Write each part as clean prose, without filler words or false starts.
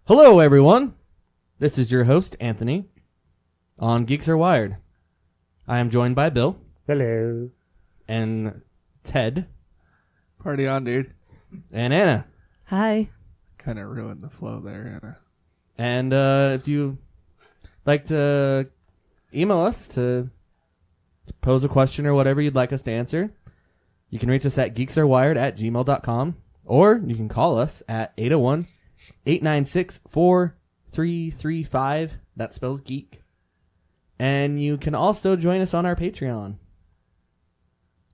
Hello, everyone. This is your host, Anthony, on Geeks Are Wired. I am joined by Bill. Hello. And Ted. Party on, dude. And Anna. Hi. Kind of ruined the flow there, Anna. And if you like to email us to pose a question or whatever you'd like us to answer, you can reach us at geeksarewired@gmail.com, or you can call us at 801-896-4335. That spells geek. And you can also join us on our Patreon,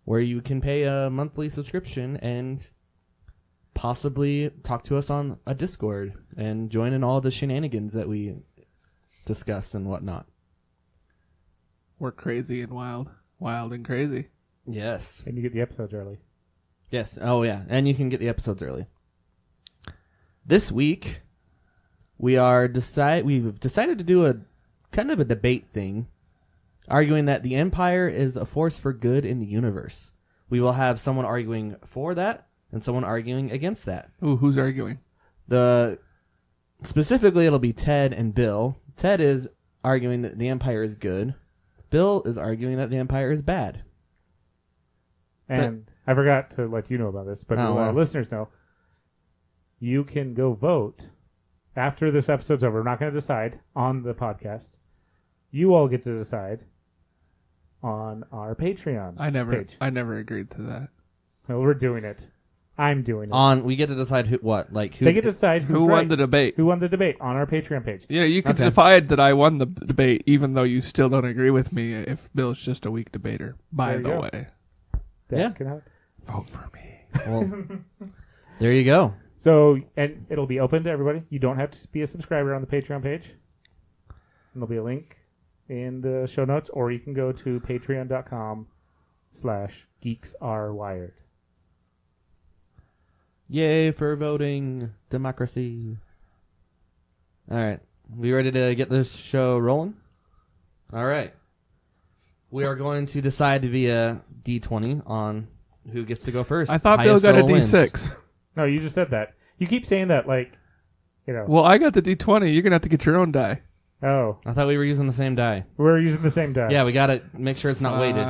where you can pay a monthly subscription and possibly talk to us on a Discord and join in all the shenanigans that we discuss and whatnot. We're crazy and wild. Wild and crazy. Yes. And you get the episodes early. Yes. Oh, yeah. And you can get the episodes early. This week, we've decided to do a kind of a debate thing, arguing that the Empire is a force for good in the universe. We will have someone arguing for that and someone arguing against that. Ooh, who's arguing? Specifically, it'll be Ted and Bill. Ted is arguing that the Empire is good. Bill is arguing that the Empire is bad. And I forgot to let you know about this, but to let our listeners know, you can go vote after this episode's over. We're not going to decide on the podcast. You all get to decide on our Patreon page. I never agreed to that. Well, we're doing it. I'm doing it. We get to decide who they get to decide who won the debate. Who won the debate on our Patreon page. Yeah, you can decide that I won the debate, even though you still don't agree with me if Bill's just a weak debater, by the way. Yeah. Vote for me. Well, there you go. So, and it'll be open to everybody. You don't have to be a subscriber on the Patreon page. And there'll be a link in the show notes, or you can go to patreon.com/geeksarewired. Yay for voting democracy. All right. We ready to get this show rolling? All right. We are going to decide via D20 on who gets to go first. I thought Bill got a D6. Wins. No, you just said that. You keep saying that like, you know. Well, I got the D20. You're going to have to get your own die. Oh. I thought we were using the same die. We're using the same die. Yeah, we got to make sure it's not weighted.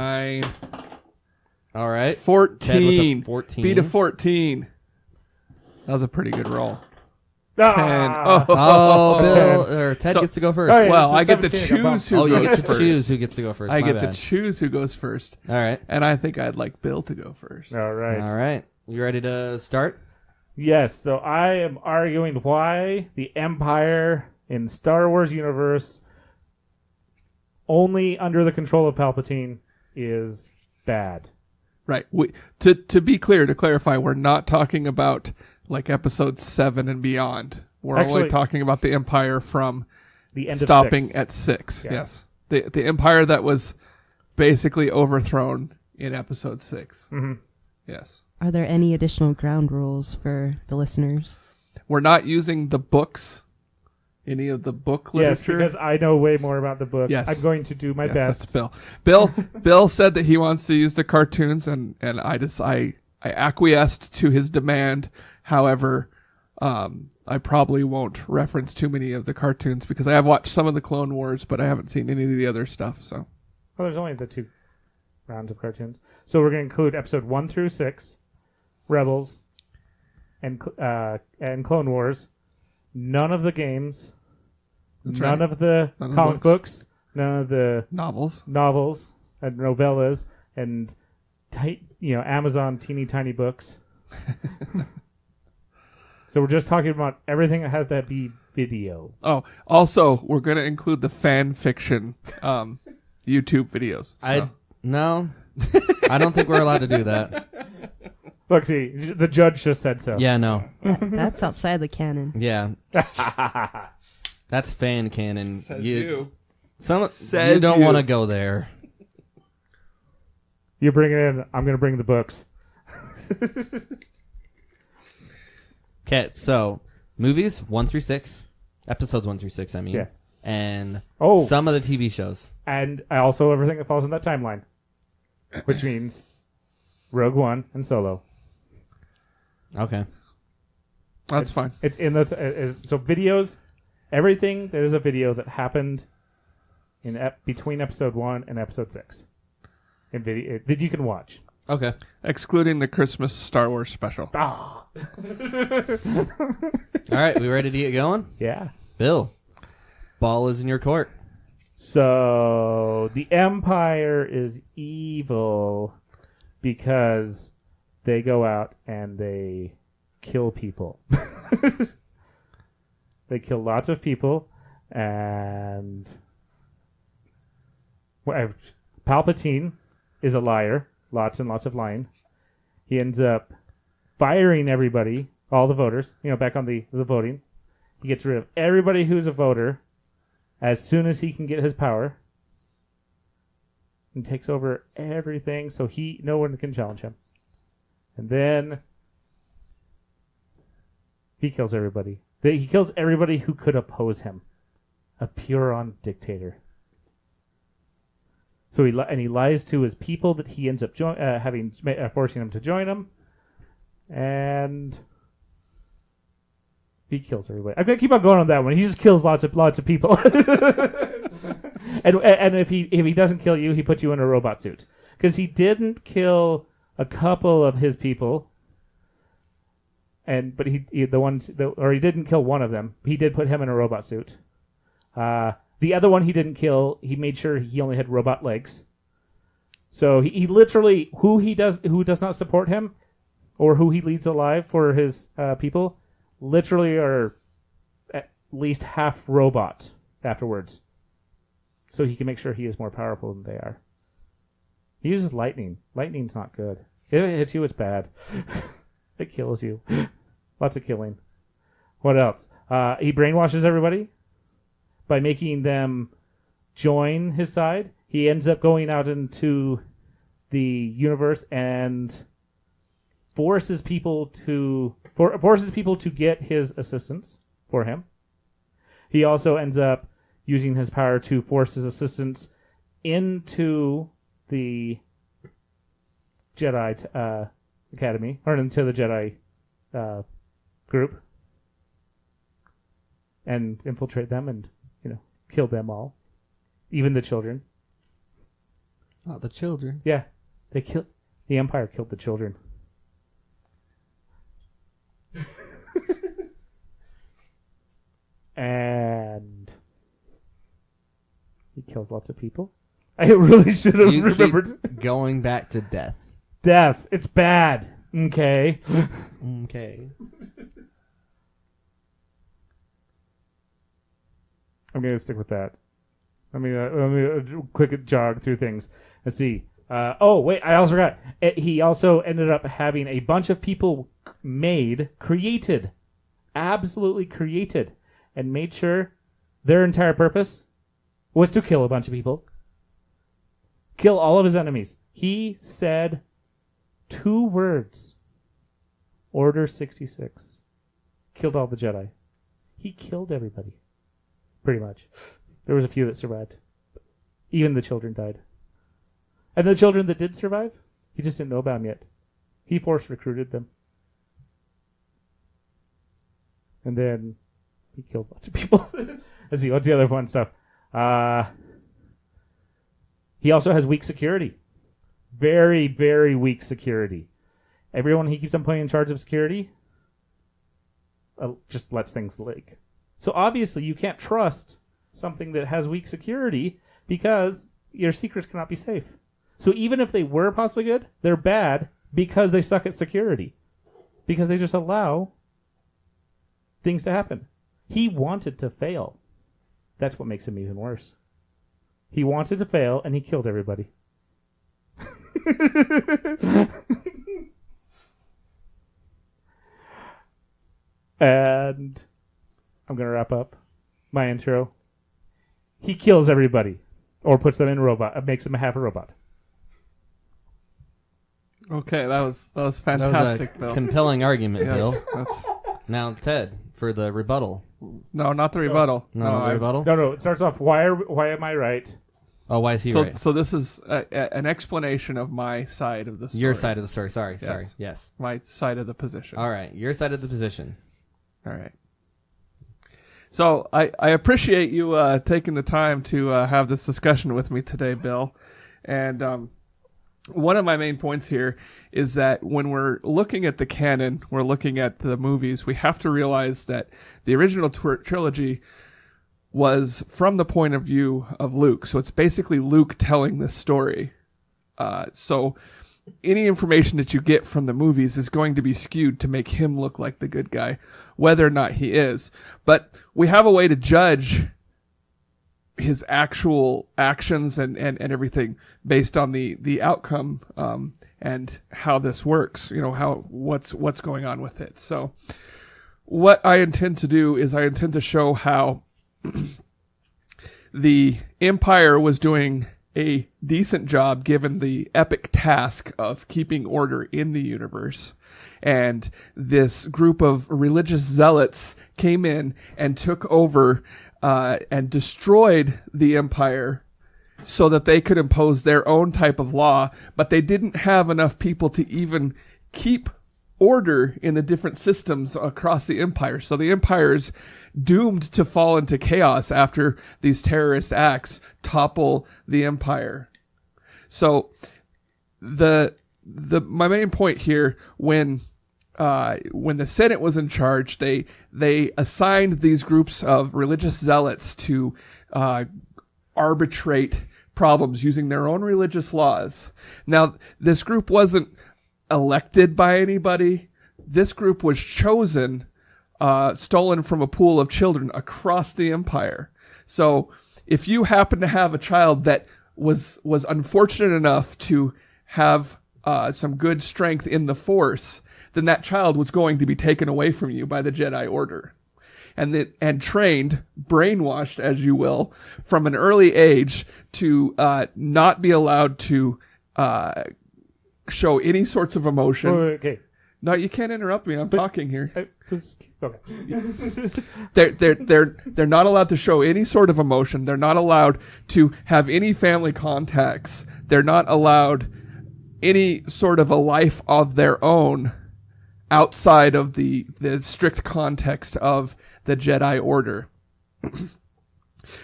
All right. 14. 14. Beat a 14. That was a pretty good roll. 10. Ted gets to go first. Oh, yeah, well, I get to choose who goes first. Choose who gets to go first. I get to choose who goes first. All right. And I think I'd like Bill to go first. All right. You ready to start? Yes. So I am arguing why the Empire in Star Wars universe, only under the control of Palpatine, is bad. Right. To be clear, to clarify, we're not talking about like episode 7 and beyond. We're only talking about the Empire from the end stopping of 6. at 6. Yes. The Empire that was basically overthrown in episode 6. Mm-hmm. Yes. Are there any additional ground rules for the listeners? We're not using the books, any of the book literature. Yes, because I know way more about the book. Yes. I'm going to do my best. That's Bill. Bill said that he wants to use the cartoons, and I acquiesced to his demand. However, I probably won't reference too many of the cartoons because I have watched some of the Clone Wars, but I haven't seen any of the other stuff. So, well, there's only the 2 rounds of cartoons. So we're going to include episode 1 through 6, Rebels, and Clone Wars. None of the games, none of the comic books, none of the novels and novellas, and Amazon teeny tiny books. So we're just talking about everything that has to be video. Oh, also, we're going to include the fan fiction YouTube videos. So. No, I don't think we're allowed to do that. Look, see, the judge just said so. Yeah, no. That's outside the canon. Yeah. That's fan canon. You don't want to go there. You bring it in, I'm going to bring the books. Okay, so movies 1 through 6, episodes 1 through 6, I mean. Yes. And Oh. some of the TV shows. And also everything that falls in that timeline. Which means Rogue One and Solo. Okay. That's fine. It's in the so videos. Everything that is a video that happened in between episode 1 and episode 6 in video that you can watch. Okay. Excluding the Christmas Star Wars special. Ah, All right, we ready to get going? yeah. Bill, ball is in your court. So the Empire is evil because they go out and they kill people. They kill lots of people, and Palpatine is a liar. Lots and lots of lying. He ends up firing everybody, all the voters, back on the voting. He gets rid of everybody who's a voter as soon as he can get his power, and takes over everything, so no one can challenge him. And then he kills everybody. He kills everybody who could oppose him. A Puron dictator. So he lies to his people that he ends up forcing them to join him, and he kills everybody. I'm gonna keep on going on that one. He just kills lots of people. and if he doesn't kill you, he puts you in a robot suit, because he didn't kill a couple of his people. But he didn't kill one of them. He did put him in a robot suit. The other one he didn't kill. He made sure he only had robot legs. So he literally who does not support him, or who he leads alive for his people, literally are at least half robot afterwards. So he can make sure he is more powerful than they are. He uses lightning. Lightning's not good. If it hits you, it's bad. It kills you. Lots of killing. What else? He brainwashes everybody by making them join his side. He ends up going out into the universe and forces people to get his assistance for him. He also ends up using his power to force his assistants into the Jedi Academy, or into the Jedi group, and infiltrate them and kill them all, even the children. Not the children. Yeah, the Empire killed the children. And he kills lots of people. I really should have remembered. Keep going back to death. Death. It's bad. Okay. Okay. I'm going to stick with that. Let me quick jog through things. Let's see. Wait, I also forgot. He also ended up having a bunch of people created, absolutely created, and made sure their entire purpose was to kill a bunch of people. Kill all of his enemies. He said 2 words. Order 66. Killed all the Jedi. He killed everybody. Pretty much. There was a few that survived. Even the children died. And the children that did survive, he just didn't know about them yet. He force recruited them. And then he killed lots of people. Let's see, what's the other fun stuff? He also has weak security. Very, very weak security. Everyone he keeps on putting in charge of security just lets things leak. So obviously you can't trust something that has weak security, because your secrets cannot be safe. So even if they were possibly good, they're bad because they suck at security. Because they just allow things to happen. He wanted to fail. That's what makes him even worse. He wanted to fail, and he killed everybody. And I'm going to wrap up my intro. He kills everybody, or puts them in a robot, makes them half a robot. Okay, that was fantastic, that was a Bill. compelling argument, Yes, Bill. that's, Now, Ted, for the rebuttal. no, not the rebuttal. No, the rebuttal? No, it starts off, why am I right? Oh, why is he So, right? so this is an explanation of my side of the story. Your side of the story. Sorry. Yes. Yes. My side of the position. All right. Your side of the position. All right. So I appreciate you taking the time to have this discussion with me today, Bill. And one of my main points here is that when we're looking at the canon, we're looking at the movies, we have to realize that the original trilogy was from the point of view of Luke. So it's basically Luke telling this story. So any information that you get from the movies is going to be skewed to make him look like the good guy, whether or not he is. But we have a way to judge his actual actions and everything based on the outcome and how this works, what's going on with it. So what I intend to do is I intend to show how the Empire was doing a decent job given the epic task of keeping order in the universe. And this group of religious zealots came in and took over and destroyed the Empire so that they could impose their own type of law, but they didn't have enough people to even keep order in the different systems across the Empire. So the Empire's doomed to fall into chaos after these terrorist acts topple the Empire. So my main point here, when the Senate was in charge, they assigned these groups of religious zealots to arbitrate problems using their own religious laws. Now, this group wasn't elected by anybody. This group was chosen, stolen from a pool of children across the Empire. So if you happen to have a child that was unfortunate enough to have some good strength in the Force, then that child was going to be taken away from you by the Jedi Order. And trained, brainwashed, as you will, from an early age to not be allowed to show any sorts of emotion. Okay. No, you can't interrupt me. I'm talking here. Okay. They're not allowed to show any sort of emotion. They're not allowed to have any family contacts. They're not allowed any sort of a life of their own outside of the strict context of the Jedi Order.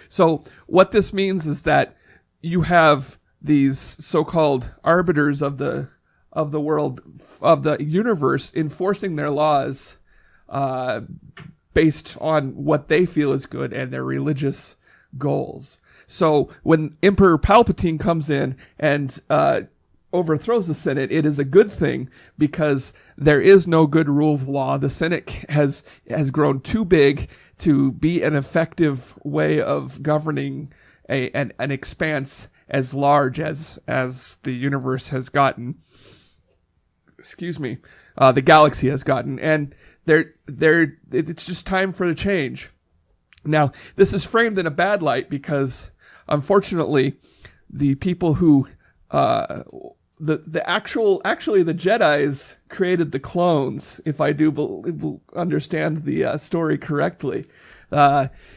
So what this means is that you have these so-called arbiters of the world, of the universe, enforcing their laws based on what they feel is good and their religious goals. So when Emperor Palpatine comes in and overthrows the Senate, it is a good thing because there is no good rule of law. The Senate has grown too big to be an effective way of governing an expanse as large as the universe has gotten. Excuse me, the galaxy has gotten, and it's just time for a change. Now, this is framed in a bad light because, unfortunately, the people who the Jedis created the clones, if I do understand the story correctly.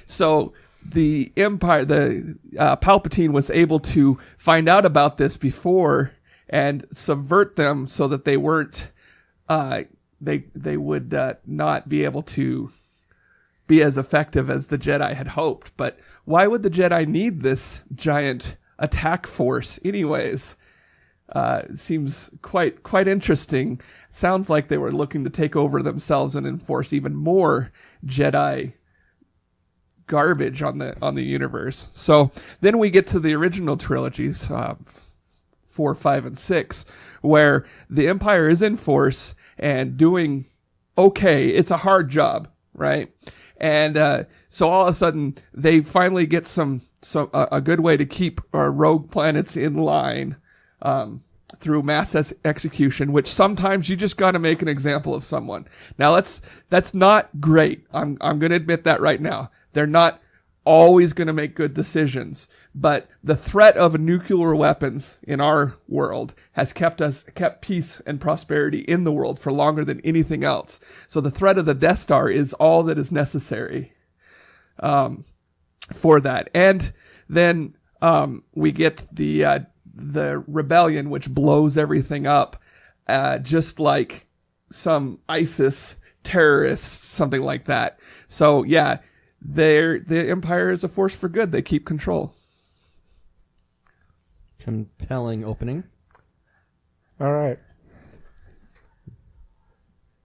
So the Empire, Palpatine was able to find out about this before and subvert them so that they weren't, they would not be able to be as effective as the Jedi had hoped. But why would the Jedi need this giant attack force anyways? Seems quite interesting. Sounds like they were looking to take over themselves and enforce even more Jedi garbage on the universe. So then we get to the original trilogies, 4, 5, and 6, where the Empire is in force and doing okay. It's a hard job, right? And so all of a sudden they finally get a good way to keep our rogue planets in line through mass execution, which sometimes you just got to make an example of someone. Now that's not great. I'm going to admit that right now. They're not always going to make good decisions, but the threat of nuclear weapons in our world has kept peace and prosperity in the world for longer than anything else. So the threat of the Death Star is all that is necessary for that. And then we get the rebellion, which blows everything up, just like some ISIS terrorists, something like that. So yeah, the Empire is a force for good. They keep control. Compelling opening. All right.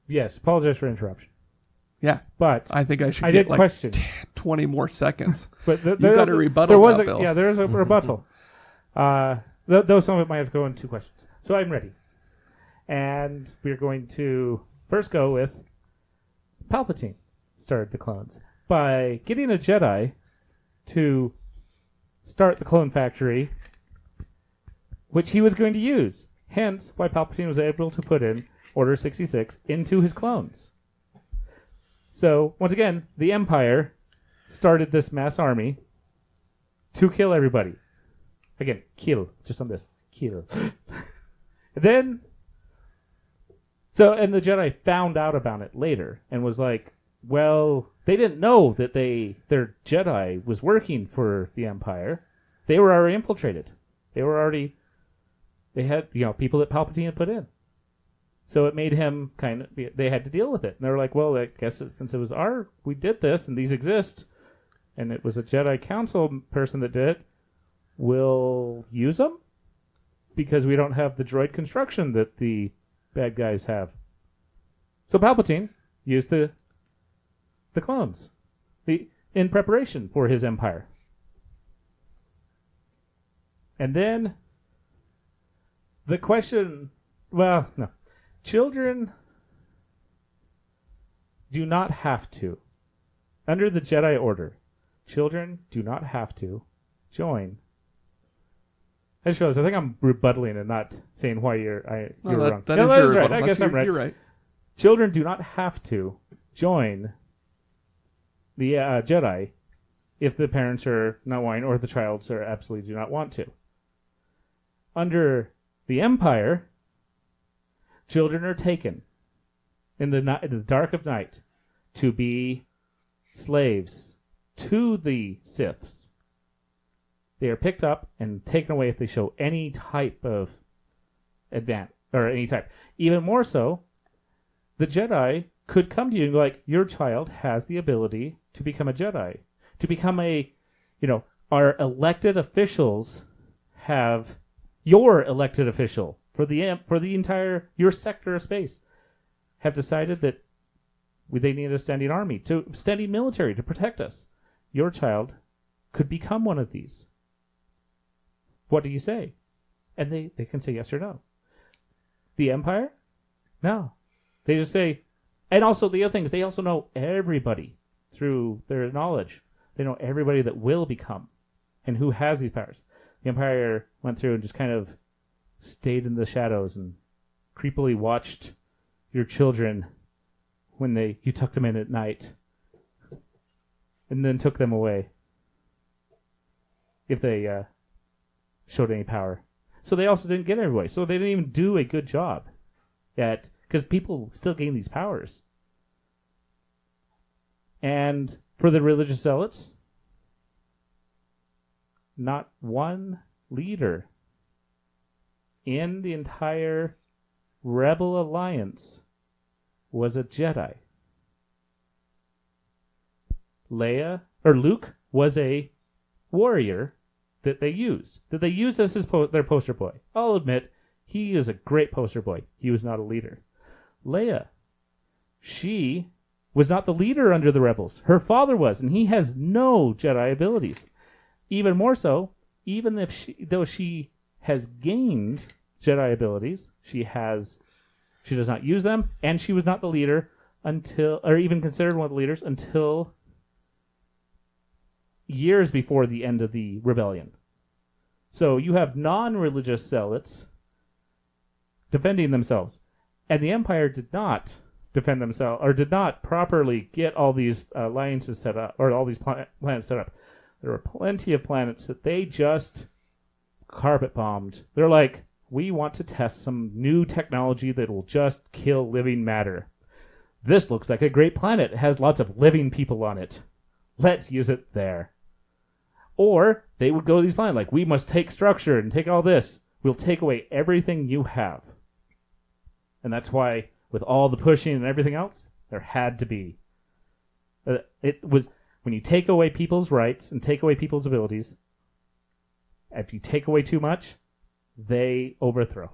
Yes, apologize for interruption. Yeah, But I think I should I get did like question. 20 more seconds. But You got a rebuttal there was now, a, Bill. Yeah, there is a rebuttal. Though some of it might have to go in 2 questions. So I'm ready. And we're going to first go with Palpatine started the clones by getting a Jedi to start the clone factory, which he was going to use. Hence, why Palpatine was able to put in Order 66 into his clones. So, once again, the Empire started this mass army to kill everybody. Again, kill. Just on this. Kill. Then, and the Jedi found out about it later and was like, well, they didn't know that their Jedi was working for the Empire. They were already infiltrated. They had, people that Palpatine had put in. So it made him they had to deal with it. And they were like, well, I guess since it was we did this and these exist, and it was a Jedi Council person that did it, we'll use them because we don't have the droid construction that the bad guys have. So Palpatine used the clones in preparation for his empire. And then the question, well, no. Children do not have to. Under the Jedi Order, children do not have to join. I just realized I think I'm rebuttaling and not saying why you're wrong. That No, is your right. rebuttal. I guess I'm right. You're right. Children do not have to join the Jedi if the parents are not wanting or the child absolutely do not want to. Under the Empire, children are taken in the dark of night to be slaves to the Siths. They are picked up and taken away if they show any type of advance or any type. Even more so, the Jedi could come to you and be like, your child has the ability to become a Jedi, to become our elected officials have your elected official for the entire your sector of space have decided that they need a standing military to protect us. Your child could become one of these. What do you say? And they can say yes or no. The Empire? No. They just say, and also the other thing is they also know everybody through their knowledge. They know everybody that will become and who has these powers. The Empire went through and just kind of stayed in the shadows and creepily watched your children when you tucked them in at night and then took them away if they showed any power. So they also didn't get everybody. So they didn't even do a good job because people still gain these powers. And for the religious zealots, not one leader in the entire Rebel Alliance was a Jedi. Luke was a warrior that they used as their poster boy. I'll admit, he is a great poster boy. He was not a leader. Leia, she was not the leader under the rebels. Her father was, and he has no Jedi abilities. Even more so, though she has gained Jedi abilities, she does not use them, and she was not the leader or even considered one of the leaders until years before the end of the rebellion. So you have non-religious zealots defending themselves, and the Empire did not defend themselves or did not properly get all these alliances set up or all these planets set up. There were plenty of planets that they just carpet bombed. They're like, we want to test some new technology that will just kill living matter. This looks like a great planet. It has lots of living people on it. Let's use it there. Or they would go to these planets like, we must take structure and take all this. We'll take away everything you have. And that's why, with all the pushing and everything else, There had to be. It was when you take away people's rights and take away people's abilities. If you take away too much, they overthrow.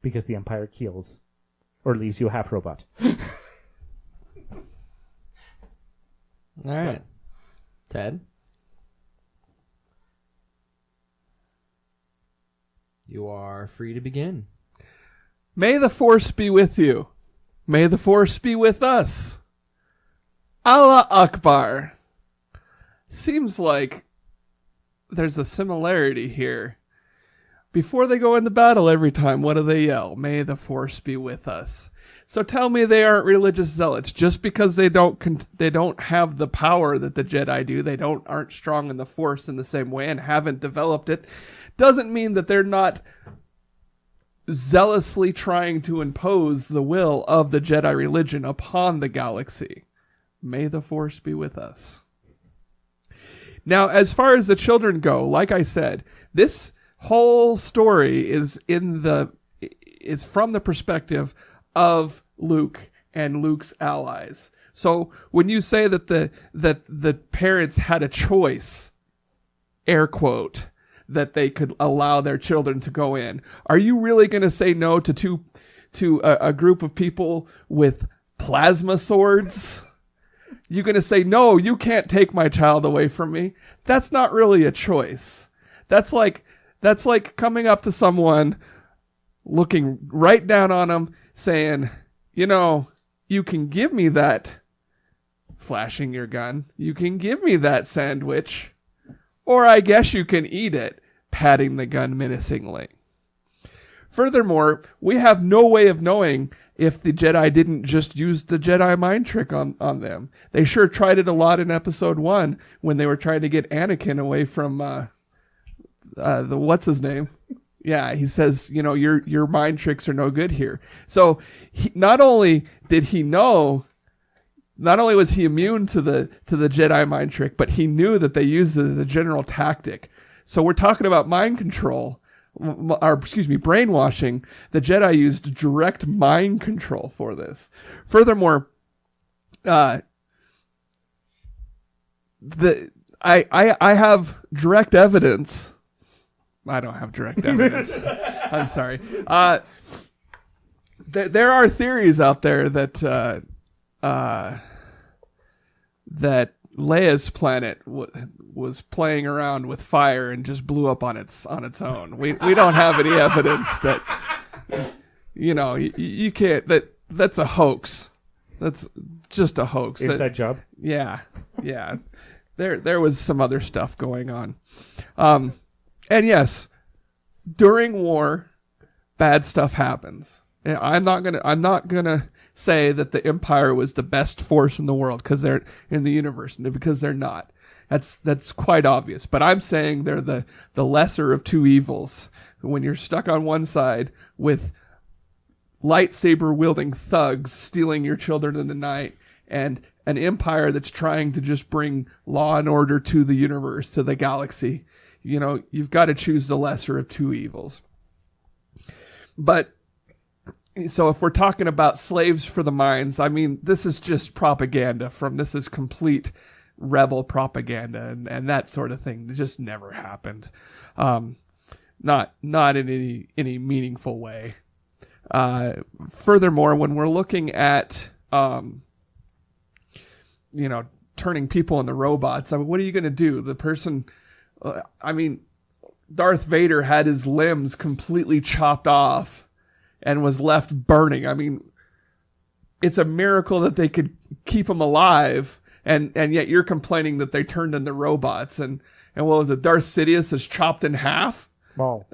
Because the Empire kills or leaves you a half robot. All right. Ted? You are free to begin. May the Force be with you. May the Force be with us. Allah Akbar. Seems like there's a similarity here. Before they go into battle every time, what do they yell? May the Force be with us. So tell me they aren't religious zealots. Just because they don't have the power that the Jedi do, they aren't strong in the Force in the same way and haven't developed it, doesn't mean that they're not zealously trying to impose the will of the Jedi religion upon the galaxy. May the Force be with us. Now, as far as the children go, like I said, this whole story is from the perspective of Luke and Luke's allies. So when you say that the parents had a choice, air quote, that they could allow their children to go in, are you really going to say no to a group of people with plasma swords? You're going to say, no, you can't take my child away from me? That's not really a choice. That's like coming up to someone, looking right down on them, saying, you can give me that, flashing your gun, you can give me that sandwich, or I guess you can eat it, patting the gun menacingly. Furthermore, we have no way of knowing if the Jedi didn't just use the Jedi mind trick on them. They sure tried it a lot in episode 1 when they were trying to get Anakin away from the what's his name? Yeah, he says, your mind tricks are no good here. So not only was he immune to the Jedi mind trick, but he knew that they used it as a general tactic. So we're talking about mind control. Brainwashing. The Jedi used direct mind control for this. Furthermore, I have direct evidence. I don't have direct evidence. I'm sorry. There are theories out there that that Leia's planet was playing around with fire and just blew up on its own. We don't have any evidence that you can't. That's a hoax. That's just a hoax. Inside job. Yeah. There was some other stuff going on. And yes, during war, bad stuff happens. And I'm not gonna say that the Empire was the best force in the world because they're in the universe, because they're not. That's quite obvious. But I'm saying they're the lesser of two evils. When you're stuck on one side with lightsaber wielding thugs stealing your children in the night, and an empire that's trying to just bring law and order to the universe, to the galaxy, you've got to choose the lesser of two evils. But so if we're talking about slaves for the minds, I mean, this is just propaganda this is complete rebel propaganda and that sort of thing. It just never happened. Not in any meaningful way. Furthermore, when we're looking at, turning people into robots, I mean, what are you going to do? The person, Darth Vader had his limbs completely chopped off and was left burning. I mean, it's a miracle that they could keep him alive, and yet you're complaining that they turned into robots. And what was it? Darth Sidious is chopped in half? Maul.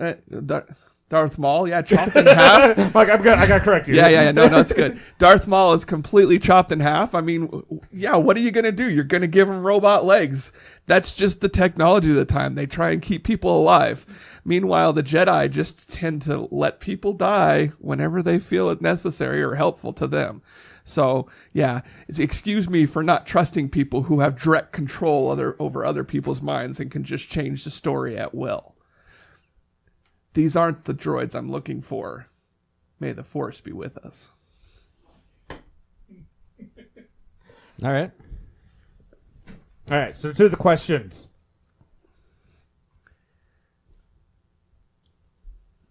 Darth Maul, yeah, chopped in half. I got to correct you. Yeah, no, it's good. Darth Maul is completely chopped in half. I mean, yeah, what are you going to do? You're going to give him robot legs. That's just the technology of the time. They try and keep people alive. Meanwhile, the Jedi just tend to let people die whenever they feel it necessary or helpful to them. So, yeah, excuse me for not trusting people who have direct control over other people's minds and can just change the story at will. These aren't the droids I'm looking for. May the Force be with us. All right. All right, so to the questions.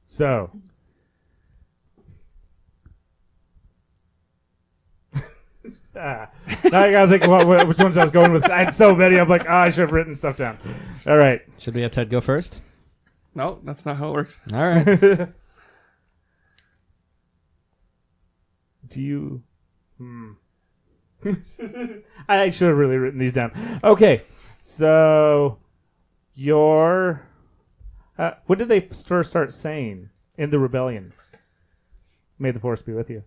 So, now I gotta think about which ones I was going with. I had so many. I'm like, I should have written stuff down. All right. Should we have Ted go first? No, that's not how it works. All right. Do you? I should have really written these down. Okay, so your what did they first start saying in the rebellion? May the Force be with you.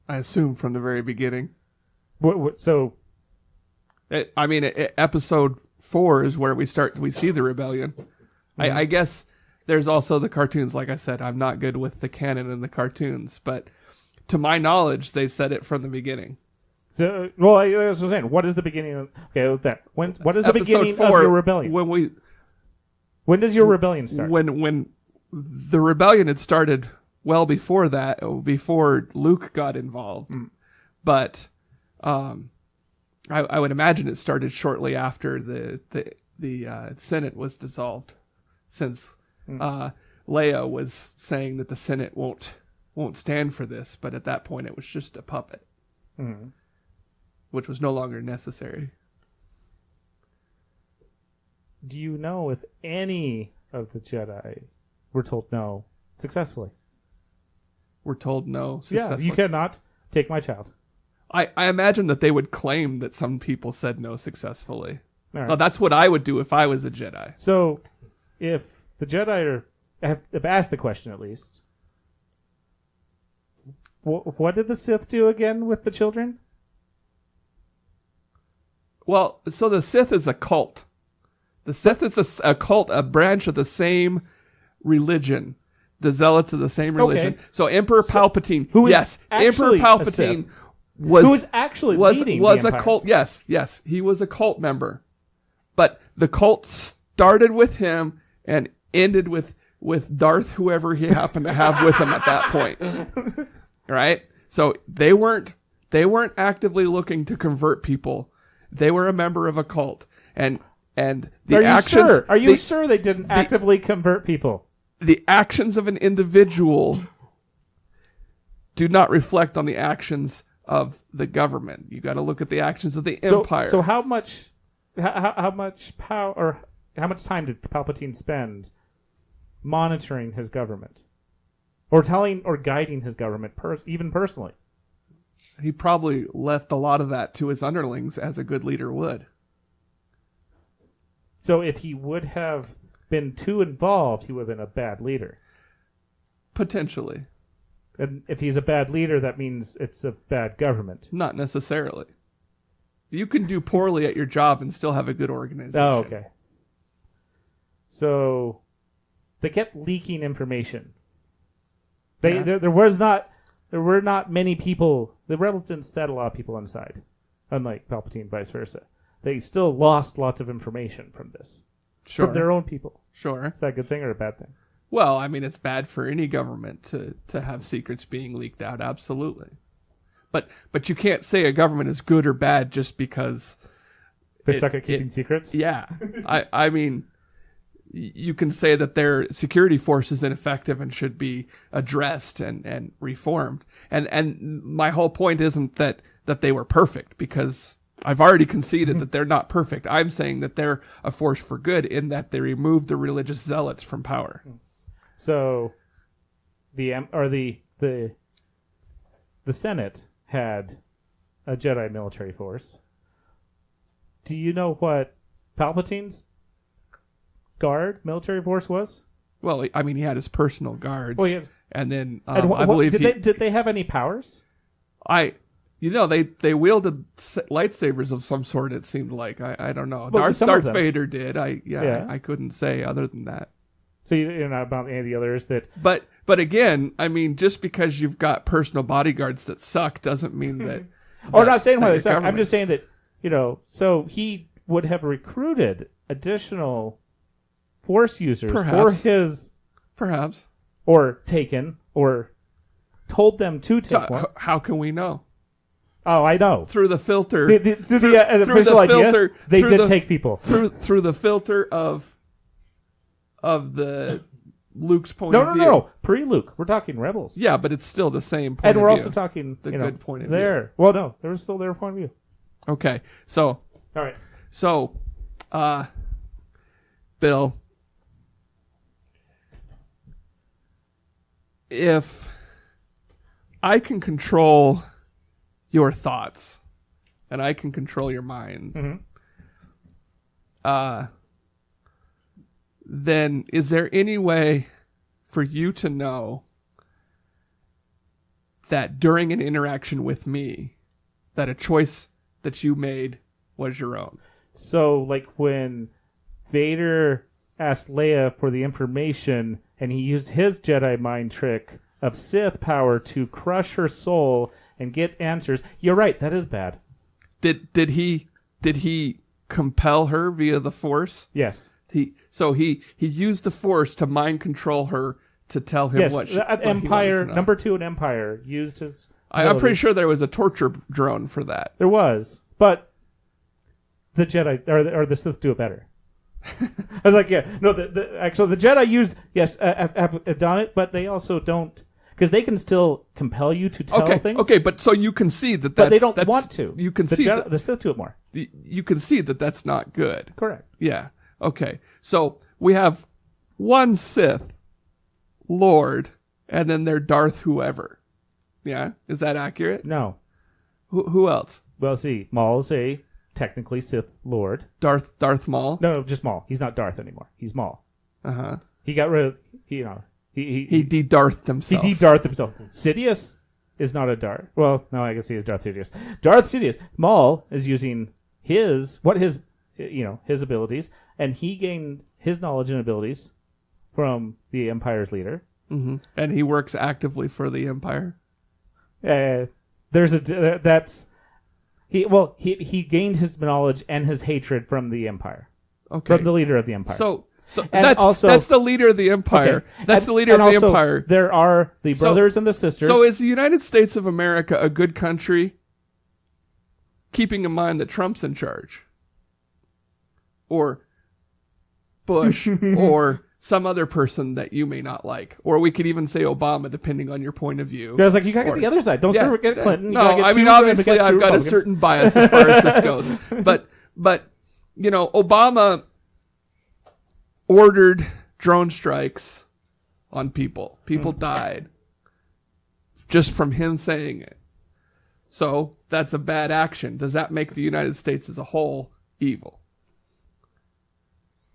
I assume from the very beginning. So, episode 4 is where we see the rebellion. Mm-hmm. I guess there's also the cartoons. Like I said, I'm not good with the canon and the cartoons, but to my knowledge, they said it from the beginning. So, well, I was saying, what is the beginning of... Okay, with that. What is the beginning 4, of your rebellion? When does your rebellion start? When the rebellion had started well before that, before Luke got involved. Mm. But I would imagine it started shortly after the Senate was dissolved, since Leia was saying that the Senate won't stand for this, but at that point it was just a puppet, which was no longer necessary. Do you know if any of the Jedi were told no successfully? We're told no successfully. Yeah, you cannot take my child. I imagine that they would claim that some people said no successfully. All right. Well, that's what I would do if I was a Jedi. So, if the Jedi have asked the question at least, what did the Sith do again with the children? Well, so the Sith is a cult. The Sith is a cult, a branch of the same religion. The Zealots of the same religion. Okay. So Emperor Palpatine, Emperor Palpatine was actually leading the Empire. A cult. Yes, he was a cult member, but the cult started with him and ended with Darth, whoever he happened to have with him at that point. Right? So they weren't actively looking to convert people. They were a member of a cult, and the actions. Are you sure they didn't actively convert people? The actions of an individual do not reflect on the actions of the government. You got to look at the actions of the Empire. So how much power or how much time did Palpatine spend monitoring his government, or telling or guiding his government, even personally? He probably left a lot of that to his underlings, as a good leader would. So if he would have been too involved, he would have been a bad leader. Potentially. And if he's a bad leader, that means it's a bad government. Not necessarily. You can do poorly at your job and still have a good organization. Oh, okay. So they kept leaking information. There were not many people. The rebels didn't set a lot of people inside, unlike Palpatine, vice versa. They still lost lots of information from this. Sure. From their own people. Sure. Is that a good thing or a bad thing? Well, I mean, it's bad for any government to have secrets being leaked out, absolutely. But you can't say a government is good or bad just because they suck at keeping secrets? Yeah. I mean, you can say that their security force is ineffective and should be addressed and reformed. And my whole point isn't that they were perfect, because I've already conceded that they're not perfect. I'm saying that they're a force for good in that they removed the religious zealots from power. So, the Senate had a Jedi military force. Do you know what Palpatine's military force was? Well, I mean, he had his personal guards. Well, and then I believe did they have any powers? They wielded lightsabers of some sort, it seemed like. I don't know. Well, Darth Vader did. I couldn't say other than that. So you're not about any of the others that... But again, I mean, just because you've got personal bodyguards that suck doesn't mean that... I'm not saying why they suck. I'm just saying that, so he would have recruited additional Force users for his... Perhaps. Or taken, or told them to take one. How can we know? Oh, I know. through the filter. Through the official idea, filter, they through did the- take people. through the filter of the Luke's point No, of no, view. no. Pre-Luke. We're talking Rebels. Yeah, but it's still the same point And of we're view. also talking The you know, good point of view. there. Well, no, there was still their point of view. Okay, so All right. Bill, if I can control your thoughts and I can control your mind, Mm-hmm. then is there any way for you to know that during an interaction with me, that a choice that you made was your own? So, like when Vader asked Leia for the information, and he used his Jedi mind trick of Sith power to crush her soul and get answers. You're right. That is bad. Did he compel her via the Force? Yes. He used the Force to mind control her to tell him Yes. what At he wanted Empire, to know. number 2 in Empire, used his. I'm pretty ability. sure there was a torture drone for that. There was, but the Jedi or the Sith do it better. I was like, yeah, no. Actually, the Jedi have done it, but they also don't, because they can still compel you to tell things. Okay, but so you can see that But they that's, don't want to. You can the see Jedi, the Sith do it more. you can see that that's not good. Correct. Yeah. Okay. So we have one Sith Lord, and then they're Darth whoever. Yeah, is that accurate? No. Who else? Well, see, Maul is a technically Sith Lord. Darth Maul. No, just Maul. He's not Darth anymore. He's Maul. He got rid of. He de-Darthed himself. He de-Darth himself. Sidious is not a Darth. Well, no, I guess he is Darth Sidious. Darth Sidious. Maul is using his abilities, and he gained his knowledge and abilities from the Empire's leader. Mm-hmm. And he works actively for the Empire. He gained his knowledge and his hatred from the Empire. Okay. From the leader of the Empire. So And that's also- that's the leader of the Empire. Okay. That's And- the leader and of the also, Empire. There are the brothers and the sisters. So is the United States of America a good country? Keeping in mind that Trump's in charge, or Bush, or some other person that you may not like, or we could even say Obama, depending on your point of view. I was like, you gotta get the other side. Don't Yeah, forget Clinton. You No, gotta get I mean two- obviously get two I've got a Republicans. certain bias as far as this goes, but you know, Obama ordered drone strikes on people. People died just from him saying it. So that's a bad action. Does that make the United States as a whole evil?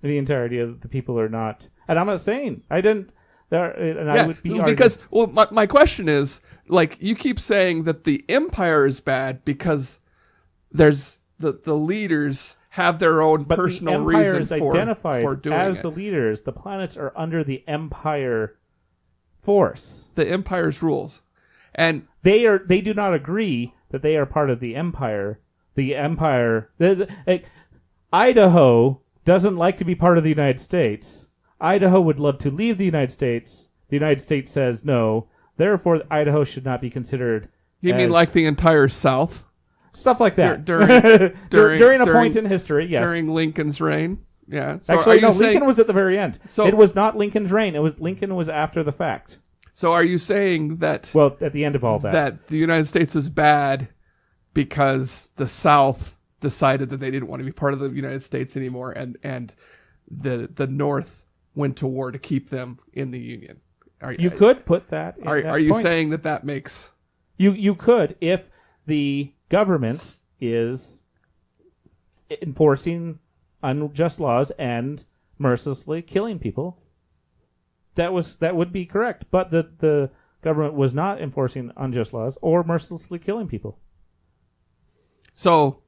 The entirety of the people are not. And I'm not saying I didn't. I would be because my question is, like, you keep saying that the Empire is bad because there's the leaders have their own but personal the Empire reason is for identified doing as it. the leaders. The planets are under the Empire force. The Empire's rules, and They do not agree that they are part of the Empire. The Empire. Idaho doesn't like to be part of the United States. Idaho would love to leave the United States. The United States says no. Therefore, Idaho should not be considered. you mean like the entire South stuff like that during a point in history? Yes. during Lincoln's reign? Yeah. So Actually, are no. you saying, Lincoln was at the very end. So- it was not Lincoln's reign. Lincoln was after the fact. So are you saying that Well, at the end of all that. that the United States is bad because the South decided that they didn't want to be part of the United States anymore, and the North went to war to keep them in the Union? You could put that. In Are you saying that makes? You could, if the government is enforcing unjust laws and mercilessly killing people, that would be correct. But the government was not enforcing unjust laws or mercilessly killing people. So,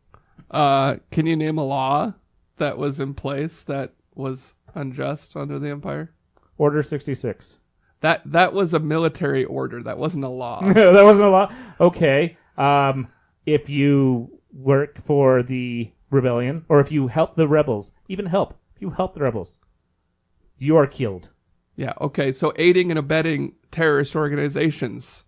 can you name a law that was in place that was unjust under the Empire? Order 66. That was a military order. That wasn't a law. That wasn't a law. Okay. If you work for the rebellion, or if you help the rebels, if you help the rebels, you are killed. Yeah, okay, so aiding and abetting terrorist organizations,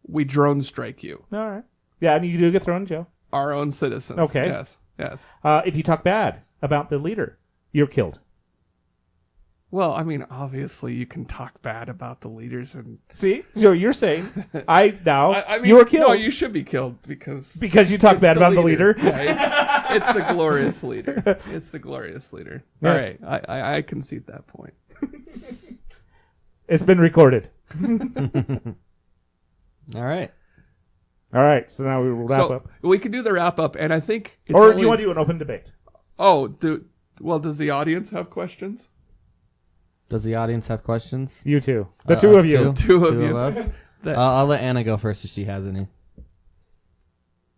we drone strike you. All right. Yeah, and you do get thrown in jail. Our own citizens. Okay. Yes. Yes. If you talk bad about the leader, you're killed. Well, I mean, obviously, you can talk bad about the leaders, and See? So you're saying, I mean, you were killed. No, you should be killed because you talk bad about the leader. Yeah, it's the glorious leader. It's the glorious leader. Yes. All right, I concede that point. It's been recorded. All right. All right, so now we will wrap up. We can do the wrap up, and I think it's Or only... do you want to do an open debate? Oh, does the audience have questions? Does the audience have questions? You two. The two us of you. Two of you. us. That- I'll let Anna go first if she has any.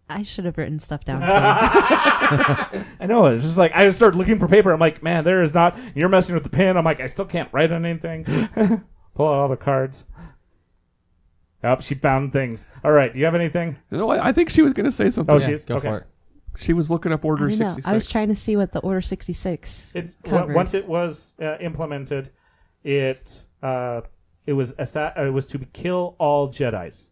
I should have written stuff down too. I know. It's just like, I just started looking for paper. I'm like, man, there is not. You're messing with the pen. I'm like, I still can't write on anything. Pull out all the cards. Oh, she found things. All right. Do you have anything? You know what? I think she was going to say something. Oh, Yeah, she is? go Okay. for it. She was looking up I Order don't know. 66. I was trying to see what the Order 66 It's covered. once it was implemented, it was to kill all Jedis.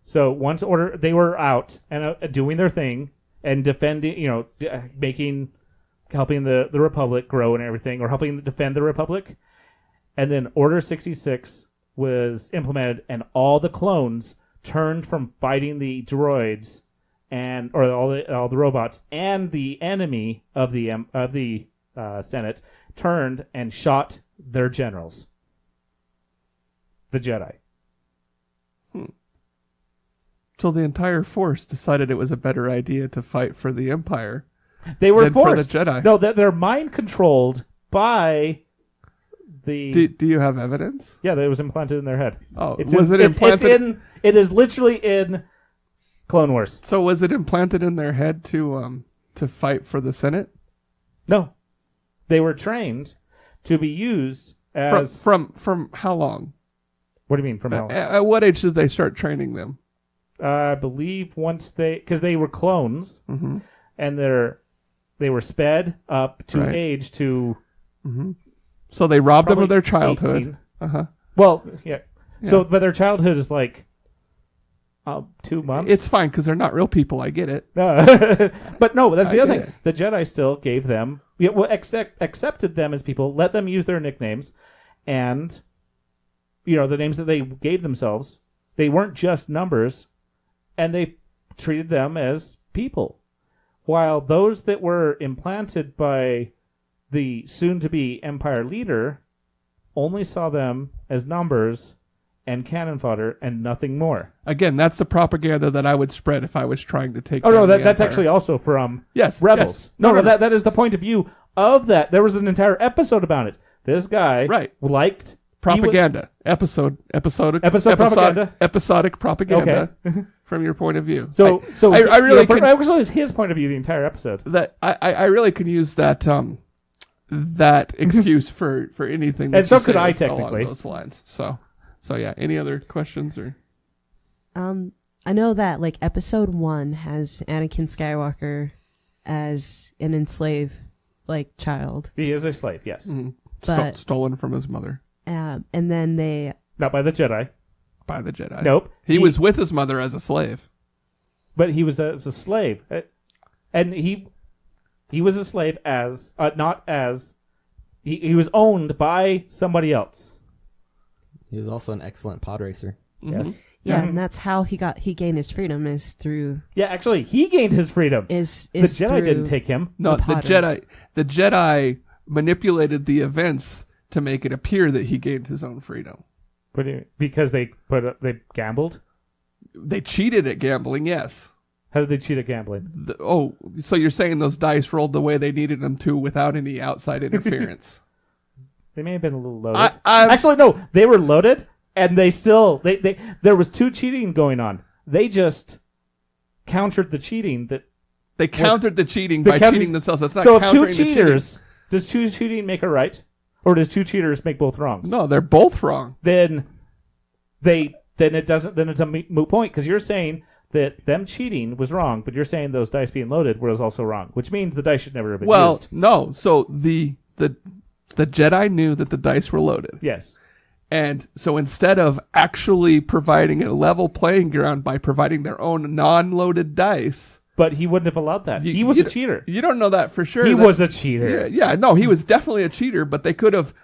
So once they were out and doing their thing and defending, helping the Republic grow and everything, or helping defend the Republic, and then Order 66 was implemented, and all the clones turned from fighting the droids or all the robots and the enemy of the Senate turned and shot their generals, the Jedi. So the entire force decided it was a better idea to fight for the Empire. They were than for forced. the Jedi. No, they're mind controlled by the. Do you have evidence? Yeah, that it was implanted in their head. Oh, It's was it implanted? It is literally in Clone Wars. So was it implanted in their head to fight for the Senate? No, they were trained to be used as. From how long? What do you mean from how? At what age did they start training them? I believe once because they were clones, Mm-hmm. and they were sped up to Right. age to. Mm-hmm. So they robbed them of their probably childhood. 18. Uh-huh. Well, yeah. So, Yeah. but their childhood is like 2 months. It's fine because they're not real people. I get it. But no, that's the I other get thing. it. The Jedi still gave them, accepted them as people, let them use their nicknames, and the names that they gave themselves. They weren't just numbers, and they treated them as people. While those that were implanted by the soon-to-be Empire leader only saw them as numbers and cannon fodder and nothing more. Again, that's the propaganda that I would spread if I was trying to take. Oh no, down the that's Empire. actually also from Yes, Rebels. yes. No, that is the point of view of that. There was an entire episode about it. This guy liked propaganda. Episodic propaganda. Episodic propaganda. Okay. From your point of view. So I really could, it was his point of view the entire episode. that I really could use that that excuse for anything. That And so you could say I, along technically. those lines. So yeah. Any other questions or? I know that like episode 1 has Anakin Skywalker as an enslaved child. He is a slave, yes. Mm-hmm. But- Stolen from his mother And then they Not by the Jedi. by the Jedi. Nope. He was with his mother as a slave. But he was as a slave. And he was a slave as not as he was owned by somebody else. He was also an excellent pod racer. Mm-hmm. Yes. yeah, and that's how he gained his freedom is through Yeah, actually, he gained his freedom. is The is Jedi through, didn't take him. No, The the Jedi manipulated the events to make it appear that he gained his own freedom. Because they gambled. They cheated at gambling, yes. How did they cheat at gambling? So you're saying those dice rolled the way they needed them to without any outside interference? They may have been a little loaded. I'm- Actually, no, they were loaded, and they still there was 2 cheating going on. They just countered the cheating that. They countered the cheating the by counter- cheating themselves. That's not So if countering 2 the cheating. cheaters, does 2 cheating make a right, or does 2 cheaters make both wrongs? No, they're both wrong. Then it doesn't. Then it's a moot point because you're saying that them cheating was wrong, but you're saying those dice being loaded was also wrong, which means the dice should never have been used. No. So the Jedi knew that the dice were loaded, Yes. And so instead of actually providing a level playing ground by providing their own non-loaded dice, But he wouldn't have allowed that. He was a cheater. You don't know that for sure. He was a cheater. No, he was definitely a cheater, but they could have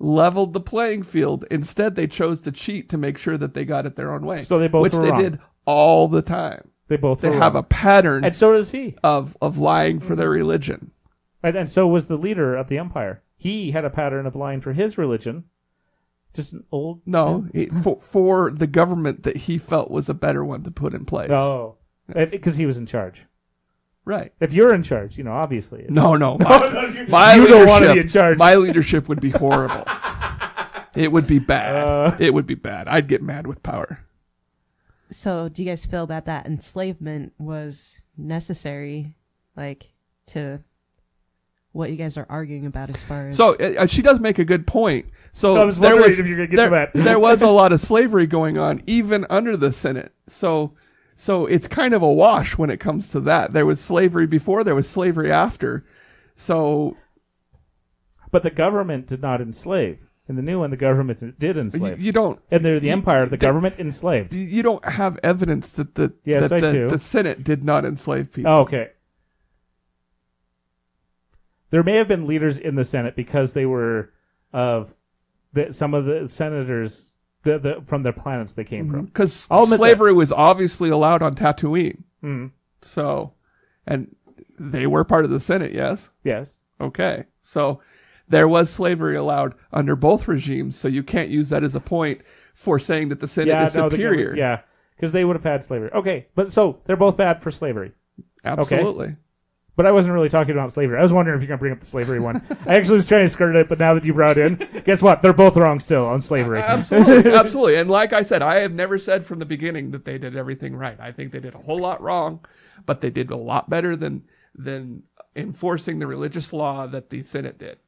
leveled the playing field. Instead, they chose to cheat to make sure that they got it their own way. So they both which were they wrong. did all the time. They both They were have wrong. a pattern And so does he. of lying for their religion. And so was the leader of the empire. He had a pattern of lying for his religion. Just an old... No, for the government that he felt was a better one to put in place. No. Because he was in charge. Right. If you're in charge, obviously. No. My You leadership, don't want to be in charge. My leadership would be horrible. It would be bad. It would be bad. I'd get mad with power. So, do you guys feel that enslavement was necessary, to what you guys are arguing about as far as... So, she does make a good point. So, I was wondering if you were going to get to that. There was a lot of slavery going on, even under the Senate. So it's kind of a wash when it comes to that. There was slavery before, there was slavery after. So... But the government did not enslave. In the new one, the government did enslave. You don't... And they're the empire, the government enslaved. You don't have evidence that the Senate did not enslave people. Oh, okay. There may have been leaders in the Senate because they were some of the senators from their planets they came from. Because slavery was obviously allowed on Tatooine. Mm-hmm. So, and they were part of the Senate, yes? Yes. Okay. So there was slavery allowed under both regimes, so you can't use that as a point for saying that the Senate is superior. Because they would have had slavery. Okay, but so they're both bad for slavery. Absolutely. Okay. But I wasn't really talking about slavery. I was wondering if you're going to bring up the slavery one. I actually was trying to skirt it, but now that you brought it in, guess what? They're both wrong still on slavery. Absolutely. And like I said, I have never said from the beginning that they did everything right. I think they did a whole lot wrong, but they did a lot better than enforcing the religious law that the Senate did.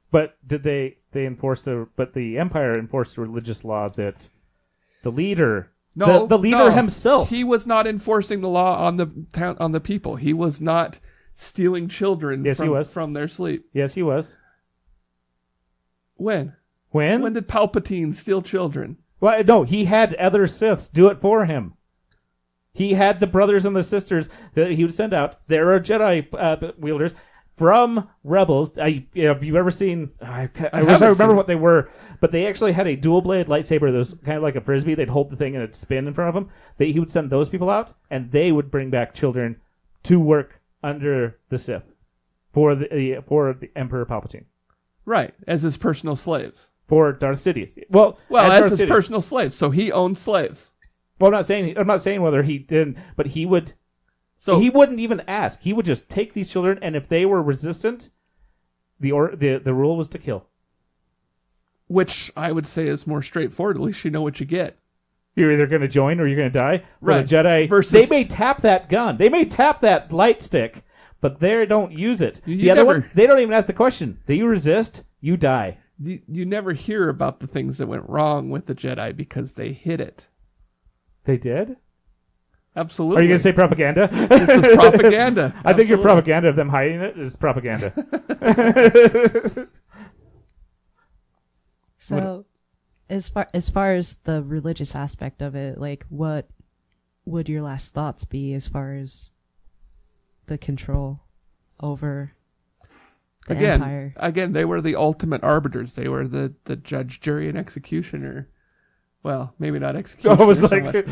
But did they enforce but the Empire enforced the religious law that the leader... No, the leader himself. He was not enforcing the law on the people. He was not stealing children from their sleep. Yes, he was. When? When did Palpatine steal children? Well, no, he had other Siths do it for him. He had the brothers and the sisters that he would send out. There are Jedi wielders from Rebels. Have you ever seen... I wish I remember what they were. But they actually had a dual-bladed lightsaber that was kind of like a frisbee. They'd hold the thing and it'd spin in front of them. He would send those people out, and they would bring back children to work under the Sith for the Emperor Palpatine. Right, as his personal slaves. For Darth Sidious. Well, as his personal slaves. So he owned slaves. Well, I'm not saying whether he didn't, but he would. So he wouldn't even ask. He would just take these children, and if they were resistant, the rule was to kill. Which I would say is more straightforward. At least you know what you get. You're either going to join or you're going to die. Right. The Jedi, they may tap that gun. They may tap that light stick, but they don't use it. The other one, they don't even ask the question. You resist, you die. You never hear about the things that went wrong with the Jedi because they hid it. They did? Absolutely. Are you going to say propaganda? This is propaganda. I think your propaganda of them hiding it is propaganda. So, as far as the religious aspect of it, what would your last thoughts be as far as the control over the Empire? Again, they were the ultimate arbiters. They were the judge, jury, and executioner. Well, maybe not executioner. I was like,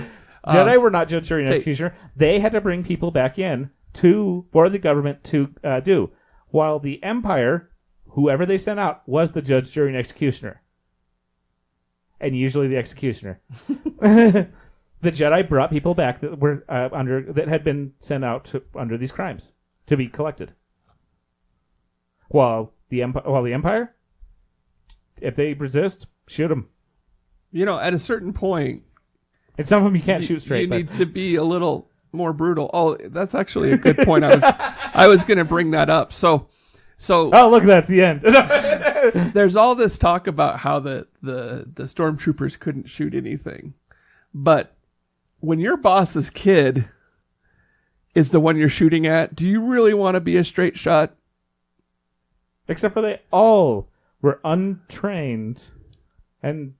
Jedi were not judge, jury, and executioner. They had to bring people back in for the government to do, while the Empire, whoever they sent out, was the judge, jury, and executioner. And usually the executioner. The Jedi brought people back that were that had been sent out under these crimes to be collected. While the Empire, if they resist, shoot them. At a certain point, and some of them you can't shoot straight. You need to be a little more brutal. Oh, that's actually a good point. I was going to bring that up. So. Oh, look, that's the end. There's all this talk about how the stormtroopers couldn't shoot anything. But when your boss's kid is the one you're shooting at, do you really want to be a straight shot? Except for they all were untrained And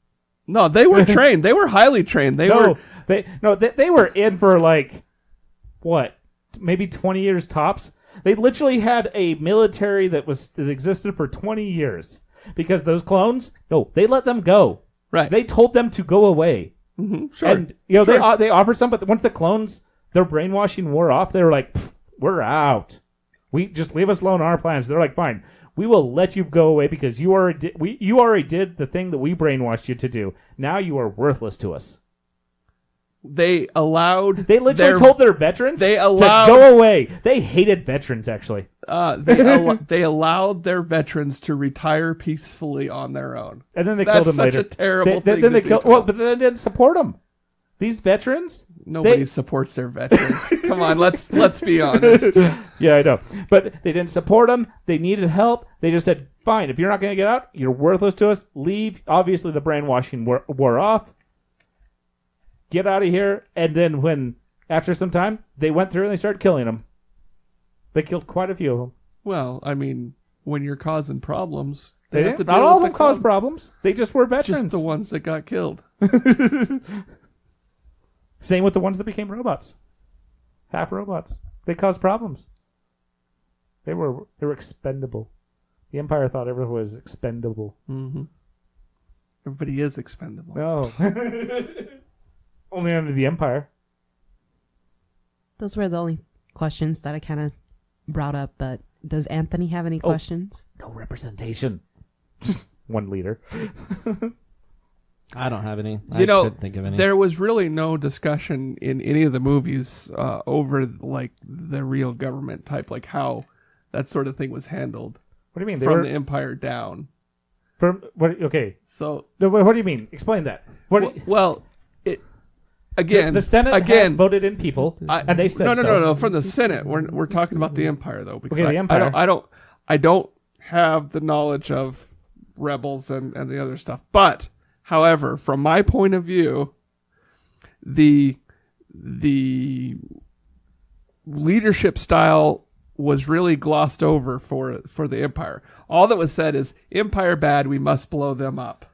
No, they were trained. They were highly trained. They were they were in for like what? Maybe 20 years tops. They literally had a military that existed for 20 years because those clones, they let them go. right. They told them to go away. Sure. And Sure. they offered some, but once the clones, their brainwashing wore off, they were like, "We're out. We just leave us alone on our plans." They're like, "Fine, we will let you go away because you already did the thing that we brainwashed you to do. Now you are worthless to us." They literally told their veterans to go away. They hated veterans, actually. they allowed their veterans to retire peacefully on their own. And then they killed them later. That's such a terrible thing. Then they killed. Well, but then they didn't support them. These veterans. Nobody supports their veterans. Come on, let's be honest. Yeah, I know. But they didn't support them. They needed help. They just said, "Fine, if you're not going to get out, you're worthless to us. Leave." Obviously, the brainwashing wore off. Get out of here. And then after some time, they went through and they started killing them. They killed quite a few of them. Well, I mean, when you're causing problems, They have to didn't. Not deal all of with them caused problems. They just were Just veterans. the ones that got killed. Same with the ones that became robots. Half robots. They caused problems. They were expendable. The Empire thought everyone was expendable. Mm-hmm. Everybody is expendable. No. Only under the Empire. Those were the only questions that I kind of brought up, but does Anthony have any questions? No representation. One leader. I don't have any. You know, couldn't think of any. there was really no discussion in any of the movies over like the real government type, like how that sort of thing was handled. What do you mean? The Empire down. From what? Okay. So No, what do you mean? Explain that. well, it again. The Senate had voted in people, and they said no. From the Senate, we're talking about the Empire though. Because the Empire. I don't have the knowledge of Rebels and the other stuff, but. However, from my point of view, the leadership style was really glossed over for the Empire. All that was said is, Empire bad, we must blow them up.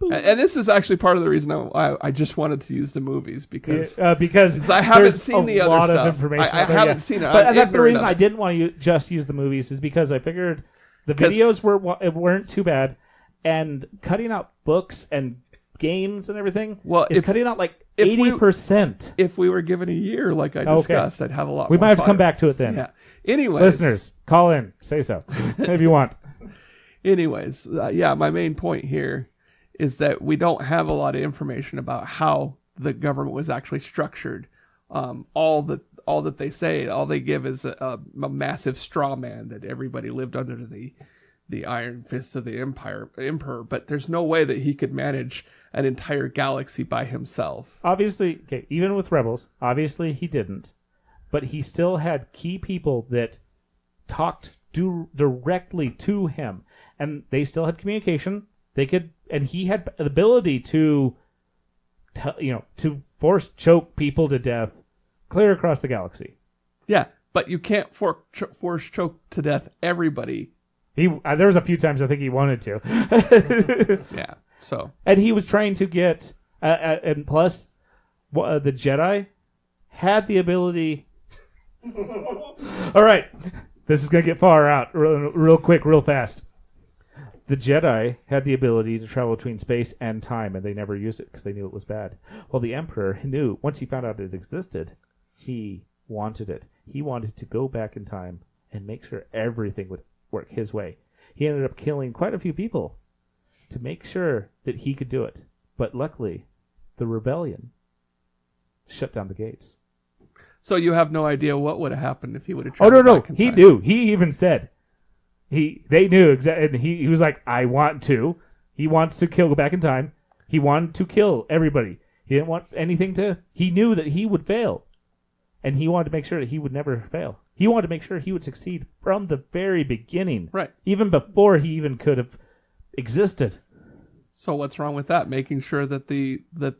And this is actually part of the reason I just wanted to use the movies because I haven't seen the other stuff. Of information I haven't seen it. But that's the reason I didn't want to just use the movies is because I figured the videos weren't too bad. And cutting out books and games and everything is cutting out like 80%. If we were given a year, like I discussed, I'd have a lot more. We might have to come back to it then. Yeah. Anyways. Listeners, call in. Say so. If you want. Anyways, my main point here is that we don't have a lot of information about how the government was actually structured. All that they say, all they give is a massive straw man that everybody lived under the iron fists of the emperor, but there's no way that he could manage an entire galaxy by himself. Obviously, even with Rebels, obviously he didn't, but he still had key people that talked directly to him, and they still had communication. And he had the ability to force choke people to death clear across the galaxy. Yeah, but you can't force choke to death everybody. There was a few times I think he wanted to. Yeah. So. And he was trying to get, and plus, the Jedi had the ability. All right, this is gonna get far out real quick, real fast. The Jedi had the ability to travel between space and time, and they never used it because they knew it was bad. Well, the Emperor knew once he found out it existed, he wanted it. He wanted to go back in time and make sure everything would work his way. He ended up killing quite a few people to make sure that he could do it. But luckily, the rebellion shut down the gates. So you have no idea what would have happened if he would have tried. Oh, no. Back in he time. knew. He even said. They knew exactly. And he was like, I want to. He wants to go back in time. He wanted to kill everybody. He didn't want anything to. He knew that he would fail. And he wanted to make sure that he would never fail. He wanted to make sure he would succeed from the very beginning. Right. Even before he even could have existed. So what's wrong with that? Making sure that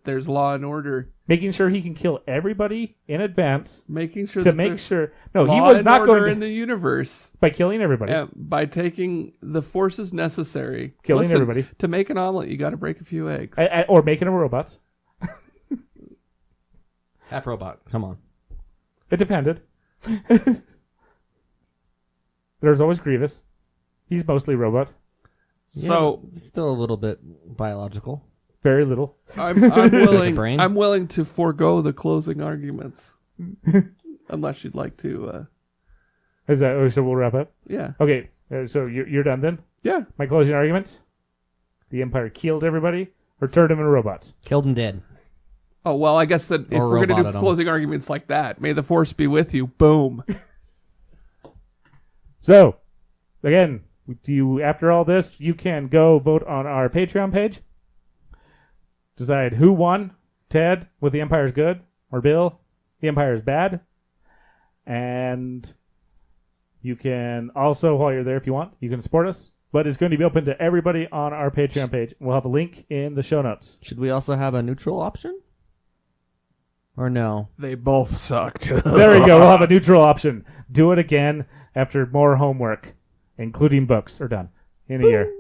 there's law and order. Making sure he can kill everybody in advance. Making sure To that make there's sure. No, law he was and not order going in the universe. by killing everybody. By taking the forces necessary. Killing Listen, everybody. To make an omelet, you got to break a few eggs. Or making a robots. Half robot. Come on. It depended. There's always Grievous. He's mostly robot. So yeah, still a little bit biological. Very little. I'm willing. brain. I'm willing to forego the closing arguments, unless you'd like to. Is that so? We'll wrap up. Yeah. Okay. So you're done then. Yeah. My closing arguments: the Empire killed everybody or turned them into robots. Killed and dead. Oh well, I guess that if Or we're gonna roboted do 'em. closing arguments like that, may the force be with you. Boom. So, again, after all this, you can go vote on our Patreon page. Decide who won, Ted with the Empire's good, or Bill, the Empire's bad. And you can also, while you're there if you want, you can support us. But it's going to be open to everybody on our Patreon page. We'll have a link in the show notes. Should we also have a neutral option? Or no? They both sucked. There we go. We'll have a neutral option. Do it again after more homework, including books, are done in a year.